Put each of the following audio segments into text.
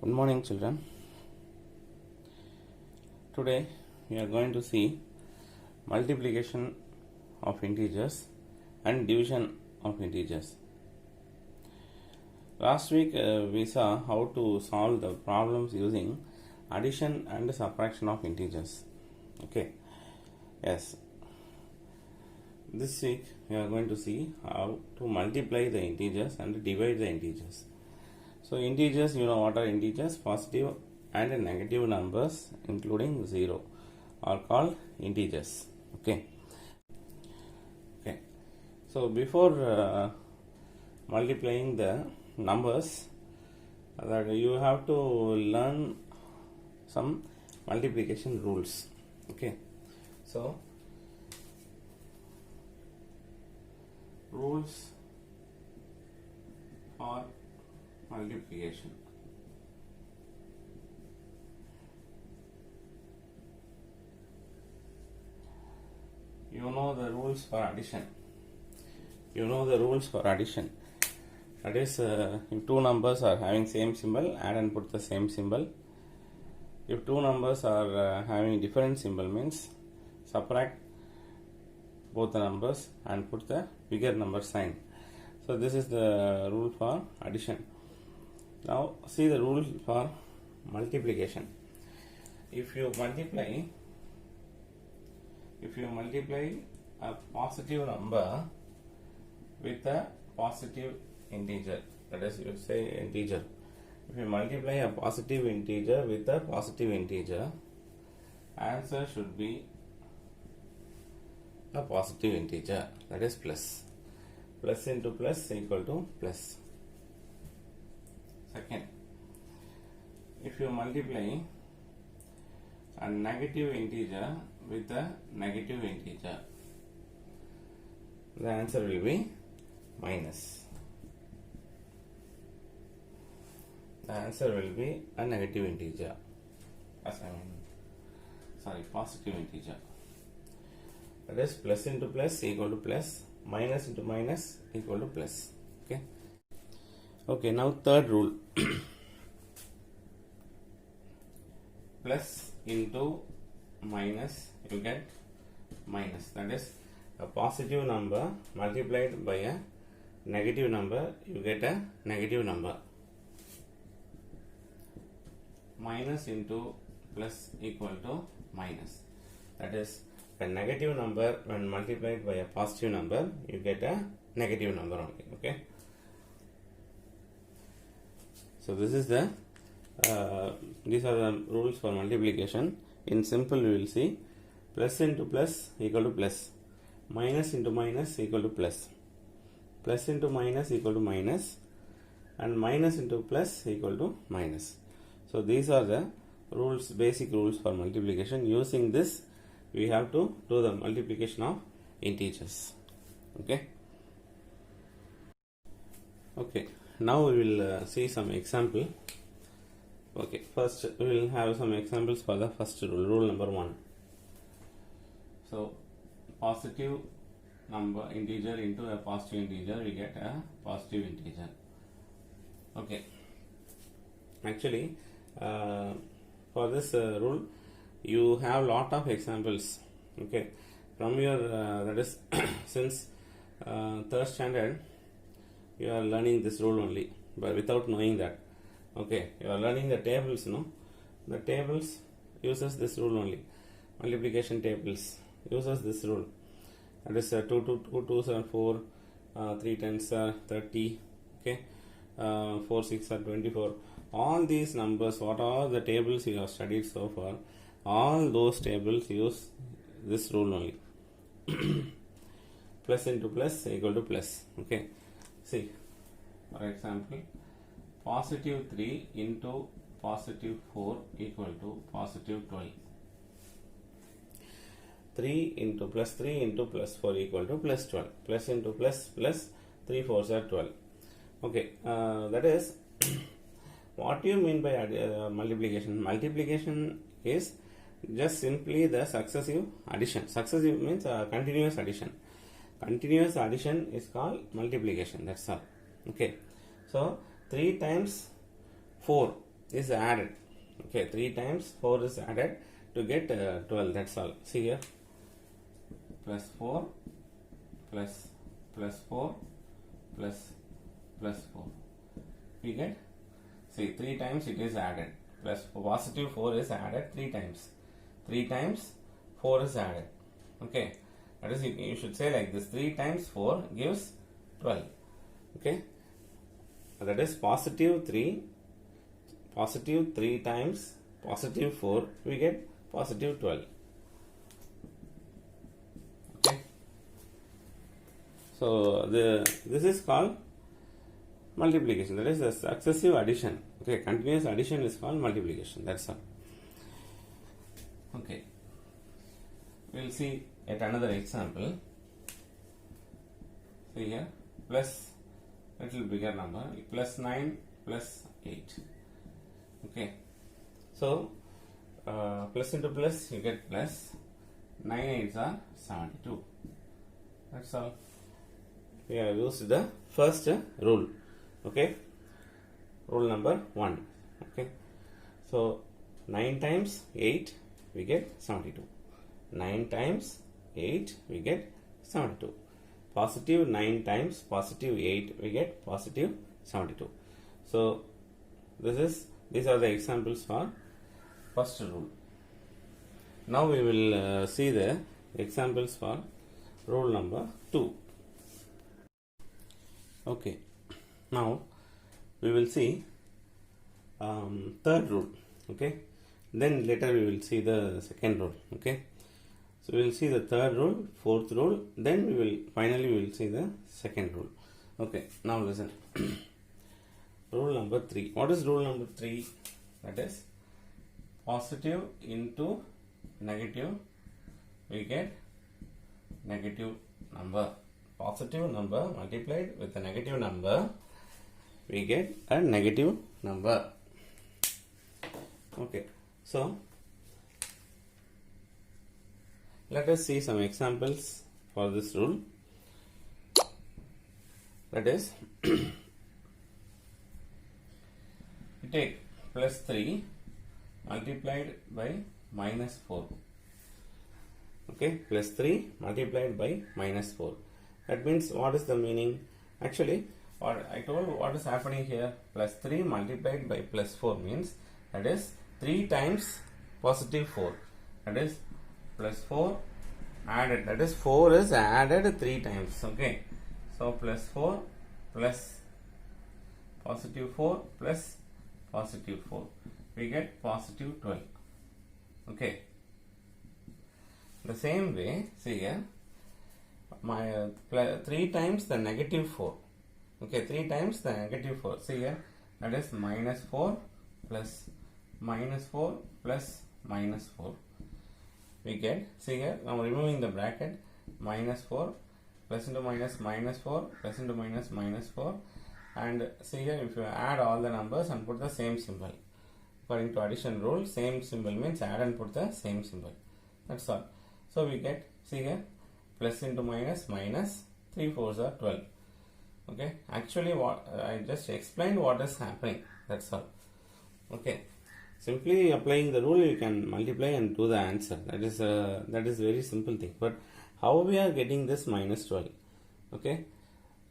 Good morning, children. Today we are going to see multiplication of integers and division of integers. Last week we saw how to solve the problems using addition and subtraction of integers. Okay. Yes. This week we are going to see how to multiply the integers and divide the integers. So integers, you know what are integers? Positive and negative numbers including 0 are called integers. Okay. So before multiplying the numbers, that you have to learn some multiplication rules. Okay. So rules for multiplication. You know the rules for addition. You know the rules for addition. That is, if two numbers are having same symbol, add and put the same symbol. If two numbers are having different symbol, means subtract both the numbers and put the bigger number sign. So this is the rule for addition. Now see the rule for multiplication. If you multiply a positive number with a positive integer, that is, you say integer. If you multiply a positive integer with a positive integer, answer should be a positive integer, that is plus. Plus into plus equal to plus. Second, if you multiply a negative integer with a negative integer, the answer will be minus. The answer will be a negative integer. Positive integer. That is, plus into plus equal to plus, minus into minus equal to plus. Okay, now third rule. Plus into minus, you get minus. That is, a positive number multiplied by a negative number, you get a negative number. Minus into plus equal to minus. That is, a negative number when multiplied by a positive number, you get a negative number only. Okay. So this is the these are the rules for multiplication. In simple, we will see plus into plus equal to plus, minus into minus equal to plus, plus into minus equal to minus, and minus into plus equal to minus. So these are the rules, basic rules for multiplication. Using this, we have to do the multiplication of integers. Okay. Now we will see some example. Okay, first we will have some examples for the first rule. Rule number 1. So positive number integer into a positive integer, we get a positive integer. Okay. Actually, for this rule, you have lot of examples. Okay, from your that is since third standard, you are learning this rule only, but without knowing that. Okay, you are learning the tables, no? The tables uses this rule only. Multiplication tables uses this rule. That is 2 2s are 4, 3 10s are 30. Okay, 4 6 are 24. All these numbers, what are the tables you have studied so far, all those tables use this rule only. Plus into plus equal to plus. Okay, see, for example, positive 3 into positive 4 equal to positive 12. 3 into plus 3 into plus 4 equal to plus 12. Plus into plus plus 3 4s are 12. Okay, that is what do you mean by multiplication? Multiplication is just simply the successive addition. Successive means continuous addition. Continuous addition is called multiplication. That's all. Okay. So 3 times 4 is added. Okay, 3 times 4 is added to get 12. That's all. See here, plus 4 plus 4 plus 4. We get, see, 3 times it is added. Plus positive 4 is added 3 times. 3 times 4 is added. Okay, that is, you should say like this: 3 times 4 gives 12. Okay, that is positive 3 times positive 4, we get positive 12. Okay, so this is called multiplication, that is the successive addition. Okay, continuous addition is called multiplication. That's all. Okay, we'll see at another example. See here, plus little bigger number, plus 9 plus 8. Okay, so plus into plus you get plus. 9 8s are 72. That's all. We have used the first rule. Okay, rule number 1. Okay, so 9 times 8 we get 72. 9 times 8 we get 72. Positive 9 times positive 8 we get positive 72. So these are the examples for first rule. Now we will see the examples for rule number 2. Okay, now we will see third rule. Okay, then later we will see the second rule. Okay, so we will see the third rule, fourth rule, then finally we will see the second rule. Okay, now listen. Rule number 3. What is rule number 3? That is, positive into negative we get negative number. Positive number multiplied with a negative number, we get a negative number. Okay, so let us see some examples for this rule. That is, we take plus 3 multiplied by minus 4. Okay, plus 3 multiplied by minus 4. That means, what is the meaning? Actually, what I told, what is happening here, plus 3 multiplied by plus 4 means, that is 3 times positive 4. That is plus 4 added, that is 4 is added 3 times. Okay, so plus 4 plus positive 4 plus positive 4, we get positive 12. Okay, the same way, see here, my 3 times the negative 4. Okay, 3 times the negative 4. See here, that is minus 4 plus minus 4 plus minus 4. We get, see here, now removing the bracket, minus 4 plus into minus minus 4 plus into minus minus 4. And see here, if you add all the numbers and put the same symbol, according to addition rule, same symbol means add and put the same symbol. That's all. So we get, see here, plus into minus minus, 3 4s are 12. Okay, actually what I just explained what is happening. That's all. Okay, simply applying the rule, you can multiply and do the answer. That is very simple thing. But how we are getting this minus 12? Okay,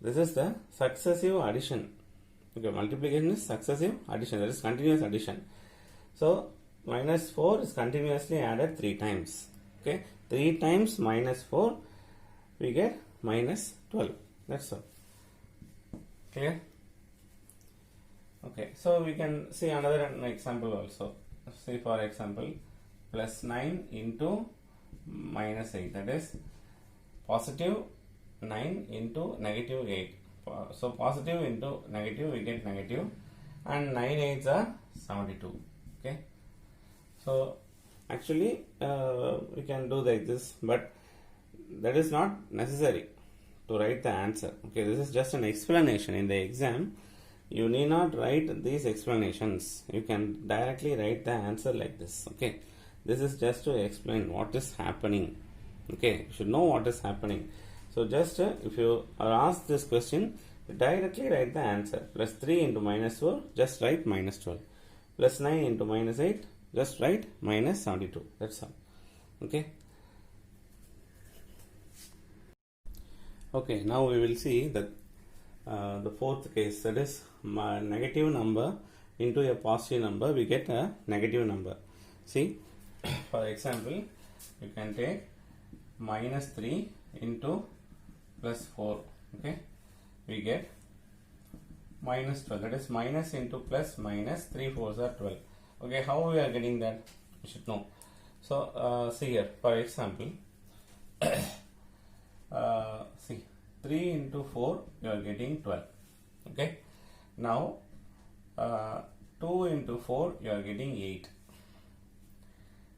this is the successive addition. Okay, multiplication is successive addition, that is continuous addition. So minus 4 is continuously added 3 times. Okay, 3 times minus 4, we get minus 12. That's all. Clear? Okay, so we can see another example also. See, for example, plus 9 into minus 8, that is positive 9 into negative 8. So positive into negative, we get negative, and 9 8s are 72. Okay, so actually we can do like this, but that is not necessary to write the answer. Okay, this is just an explanation. In the exam, you need not write these explanations. You can directly write the answer like this. Okay, this is just to explain what is happening. Okay, you should know what is happening. So just if you are asked this question, directly write the answer. Plus 3 into minus 4, just write minus 12. plus 9 into minus 8, just write minus 72. That's all. Okay. Okay, now we will see that the fourth case, that is negative number into a positive number, we get a negative number. See, for example, you can take minus 3 into plus 4. Okay, we get minus 12. That is minus into plus minus 3 4s are 12. Okay, how we are getting that? You should know. So, see here, for example, see, 3 into 4, you are getting 12. Okay, now 2 into 4, you are getting 8.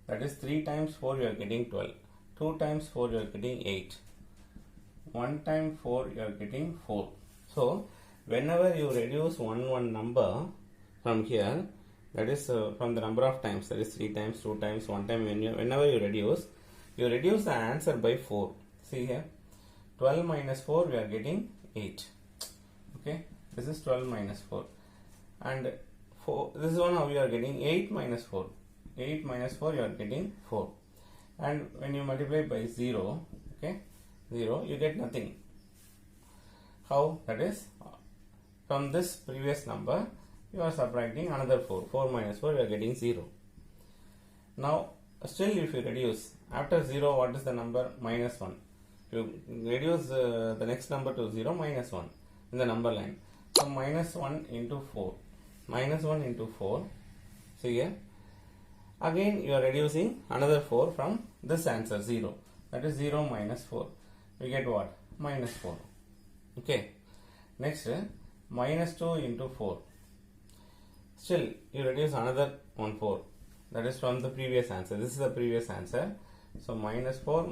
That is 3 times 4, you are getting 12. 2 times 4, you are getting 8. 1 times 4, you are getting 4. So, whenever you reduce one number from here, that is from the number of times, that is 3 times, 2 times, 1 time, whenever you reduce the answer by 4. See here, 12 minus 4, we are getting 8. Okay, this is 12 minus 4. And 4, this is one how we are getting 8 minus 4. 8 minus 4, you are getting 4. And when you multiply by 0, okay, 0, you get nothing. How? That is, from this previous number, you are subtracting another 4. 4 minus 4, you are getting 0. Now, still if you reduce, after 0, what is the number? Minus 1. You reduce the next number to 0, minus 1 in the number line. So, minus 1 into 4. Minus 1 into 4. See here. Again, you are reducing another 4 from this answer, 0. That is 0 minus 4. We get what? Minus 4. Okay. Next, minus 2 into 4. Still, you reduce another 4. That is from the previous answer. This is the previous answer. So, minus 4,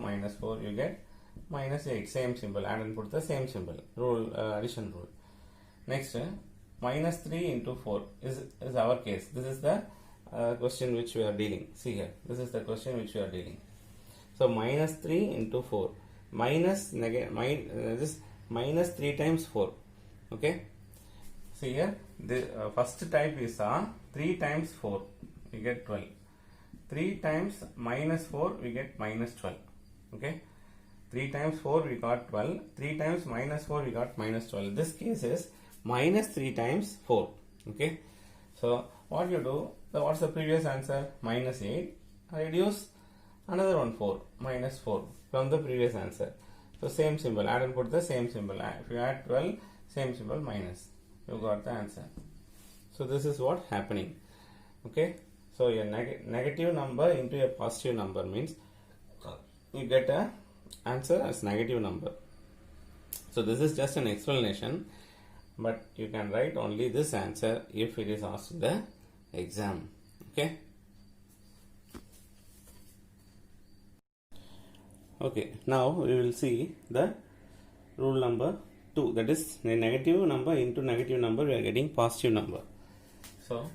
you get minus 8. Same symbol. Add and put the same symbol. Rule, addition rule. Next, minus 3 into 4 is our case. This is the question which we are dealing. See here. This is the question which we are dealing. So, minus 3 into 4. This minus 3 times 4. Okay. See here. The first type is 3 times 4. We get 12. 3 times minus 4, we get minus 12. Okay. 3 times 4, we got 12. 3 times minus 4, we got minus 12. This case is minus 3 times 4. Okay. So, what you do? So, what's the previous answer? Minus 8. Reduce another 4. Minus 4 from the previous answer. So, same symbol. Add and put the same symbol. If you add 12, same symbol minus. You got the answer. So, this is what happening. Okay. So, a negative number into a positive number means you get a answer as negative number. So, this is just an explanation, but you can write only this answer if it is asked in the exam. Okay. Okay. Now, we will see the rule number 2. That is, a negative number into negative number, we are getting positive number. So,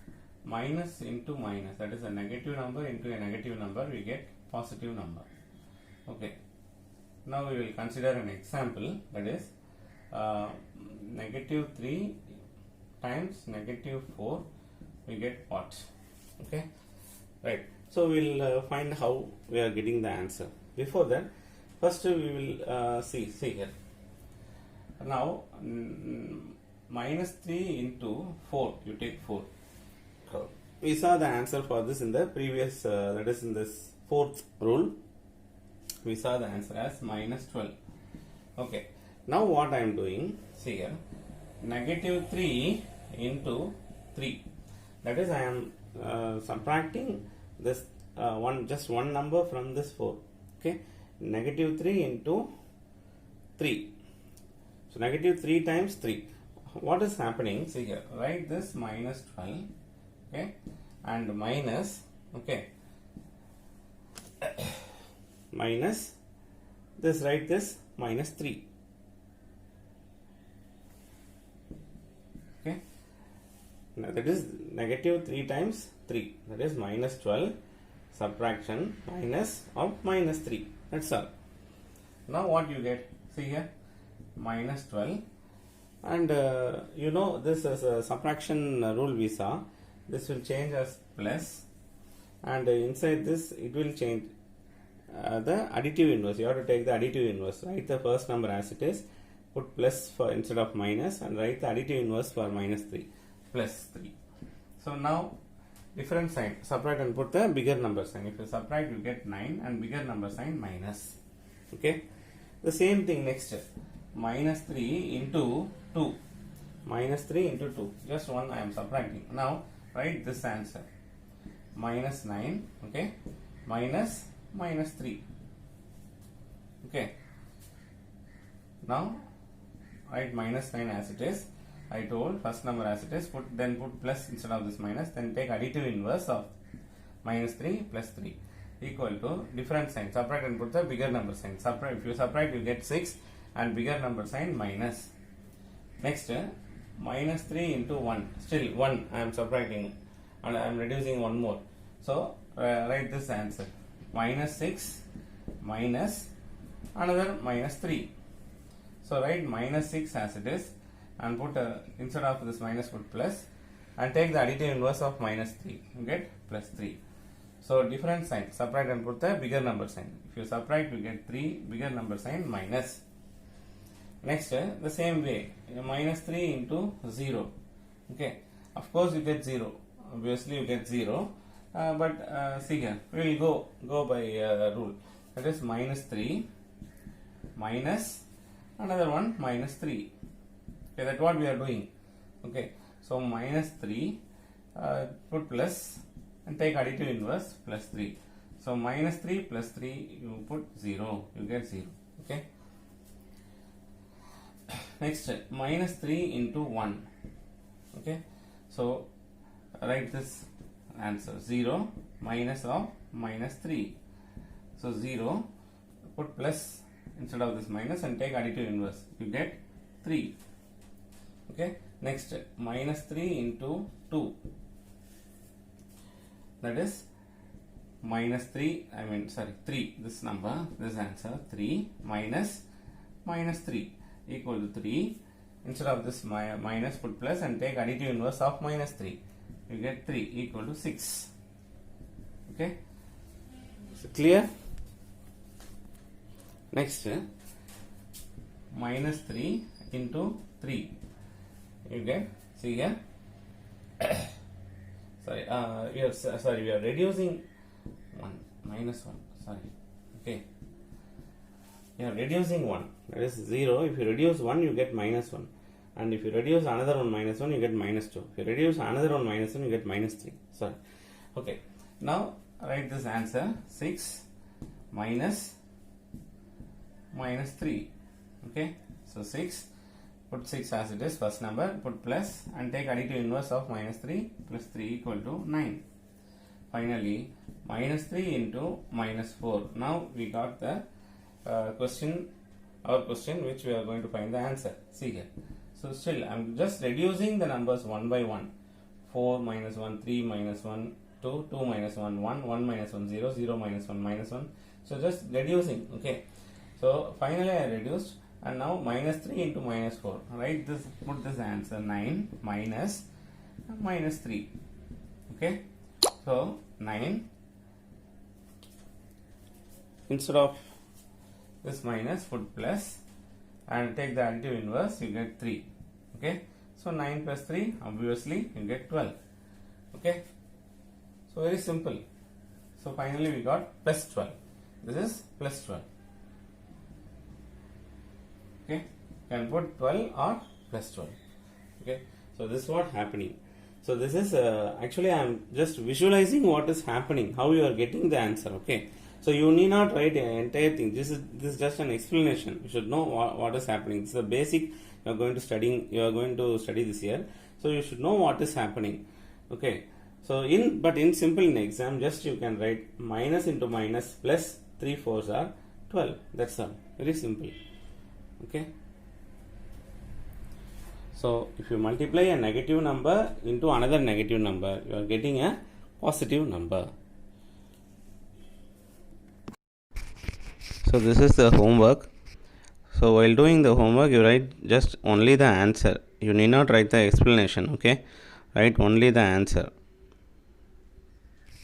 minus into minus, that is a negative number into a negative number, we get positive number. Okay. Now we will consider an example, that is negative 3 times negative 4, we get what? Okay. Right. So we will find how we are getting the answer. Before that, first we will see here. Now minus 3 into 4, you take 4. We saw the answer for this in the previous, that is in this fourth rule. We saw the answer as minus 12. Okay. Now what I am doing, see here, negative 3 into 3. That is, I am subtracting this just one number from this 4. Okay. Negative 3 into 3. So, negative 3 times 3. What is happening? See here, write this minus 12. Okay. And minus, okay, minus this, write this minus 3. Okay. Now that is negative 3 times 3. That is minus 12. Subtraction minus of minus 3. That's all. Now what you get? See here, minus 12. And you know this is a subtraction rule we saw. this will change as plus, and inside this it will change the additive inverse. You have to take the additive inverse. Write the first number as it is, put plus for instead of minus, and write the additive inverse for minus 3, plus 3. So now different sign, subtract and put the bigger number sign. If you subtract, you get 9, and bigger number sign minus. Okay, the same thing next, minus 3 into 2, minus 3 into 2, just 1 I am subtracting. Now write this answer, minus 9, okay, minus 3. Okay, now write minus 9 as it is. I told first number as it is, then put plus instead of this minus, then take additive inverse of minus 3 plus 3 equal to different sign, subtract and put the bigger number sign. Subtract, if you subtract, you get 6, and bigger number sign minus. Next, minus 3 into 1, still 1 I am subtracting, and I am reducing one more. So write this answer, minus 6 minus another minus 3. So write minus 6 as it is, and put instead of this minus, put plus, and take the additive inverse of minus 3, you get plus 3. So different sign, subtract and put the bigger number sign. If you subtract, you get 3, bigger number sign minus. Next, the same way, minus 3 into 0. Okay, of course you get 0, obviously you get 0, but see here, we will go by rule, that is minus 3 minus another one minus 3. Okay, that's what we are doing. Okay, so minus 3, put plus and take additive inverse, plus 3. So minus 3 plus 3, you put 0, you get 0. Okay, next, minus 3 into 1. Okay, so write this answer, 0 minus of minus 3. So 0, put plus instead of this minus, and take additive inverse, you get 3. Okay, next, minus 3 into 2, that is minus 3, 3, this number, this answer, 3 minus 3 equal to 3. Instead of this minus, put plus, and take additive inverse of minus 3, you get 3 equal to 6. Okay, so clear? Next, minus 3 into 3, you get, see here, sorry, we are reducing 1, minus 1, sorry, okay, you are reducing 1, that is 0. If you reduce 1, you get minus 1, and if you reduce another one minus 1, you get minus 2. If you reduce another one minus 1, you get minus 3, sorry. Okay, now write this answer, 6 minus 3. Okay, so 6, put 6 as it is, first number, put plus, and take additive inverse of minus 3 plus 3 equal to 9. Finally, minus 3 into minus 4. Now we got the our question which we are going to find the answer. See here. So still I am just reducing the numbers one by one. 4 minus 1, 3 minus 1, 2, 2 minus 1, 1, 1 minus 1, 0, 0 minus 1, minus 1. So just reducing. Okay. So finally I reduced, and now minus 3 into minus 4. Write this, put this answer, 9 minus 3. Okay. So 9, instead of this minus, put plus, and take the additive inverse, you get 3. Okay, so 9 plus 3, obviously you get 12. Okay, so very simple. So finally we got plus 12. This is plus 12. Okay, you can put 12 or plus 12. Okay, so this is what happening. So this is actually I am just visualizing what is happening, how you are getting the answer. Okay, so you need not write the entire thing. This is just an explanation. You should know what is happening. This is the basic you are going to study this year. So you should know what is happening. Okay, so in simple in exam, just you can write minus into minus plus 3 4s are 12. That's all. Very simple. Okay. So if you multiply a negative number into another negative number, you are getting a positive number. So this is the homework. So while doing the homework, you write just only the answer. You need not write the explanation. Okay, write only the answer.